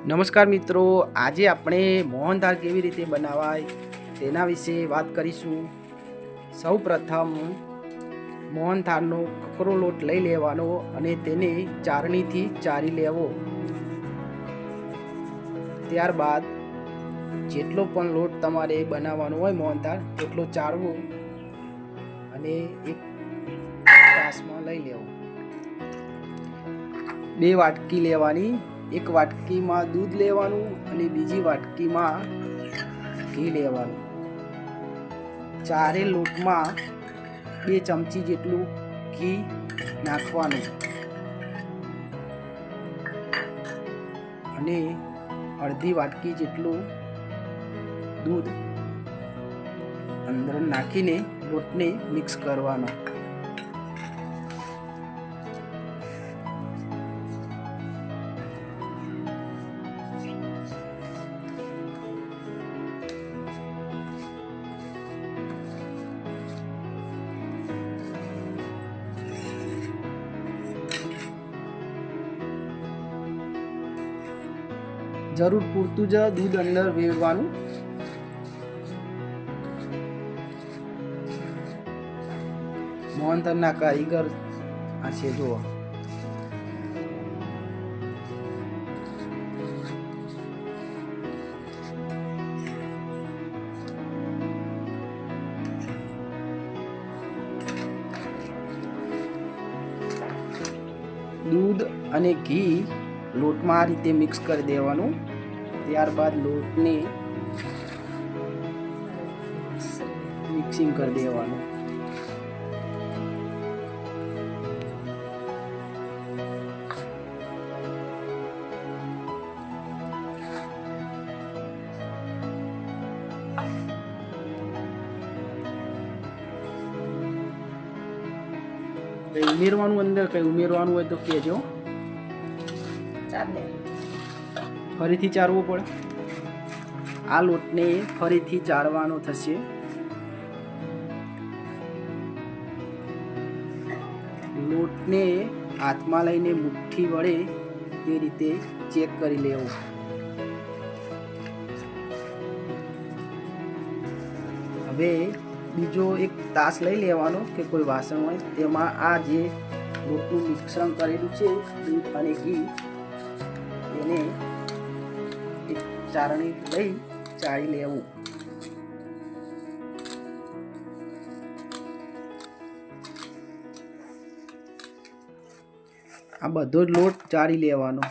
નમસ્કાર મિત્રો, આજે આપણે મોહનથાળ કેવી રીતે બનાવાય તેના વિશે વાત કરીશું। સૌપ્રથમ મોહનથાળનો કકરો લોટ લઈ લેવાનો અને તેને ચારણીથી ચારી લેવો। ત્યારબાદ જેટલો પણ લોટ તમારે બનાવવાનો હોય મોહનથાળ તેટલો ચાળવો અને એક ગ્લાસમાં લઈ લેવો। 2 વાટકી લેવાની, એક વાટકીમાં દૂધ લેવાનું અને બીજી વાટકીમાં ઘી લેવાનું। ચારે લોટમાં 2 ચમચી જેટલું ઘી નાખવાનું અને અડધી વાટકી જેટલું દૂધ અંદર નાખીને લોટને મિક્સ કરવાનો। જરૂર પૂરતું જ દૂધ અંદર વેડવાનું। મોહનથાળના કારીગર આ છે, જુઓ। દૂધ અને ઘી લોટમાં આ રીતે મિક્સ કરી દેવાનું। ત્યારબાદ લોટને મિક્સિંગ કરી દેવાનું। ઉમેરવાનું અંદર કઈ ઉમેરવાનું હોય તો કહેજો। ફરીથી ચાળવો પડે। આ લોટને ફરીથી ચાળવાનો થશે। લોટને હાથમાં લઈને મુઠ્ઠી વડે તે રીતે ચેક કરી લેવો। હવે બીજો એક તાસ લઈ લેવાનો કે કોઈ વાસણ હોય તેમાં આ જે લોટનું મિશ્રણ કરેલું છે દૂધ અને ઘી તેને એક ચારણી લઈ ચાળી લેવું। આ બધો જ લોટ ચાળી લેવાનો।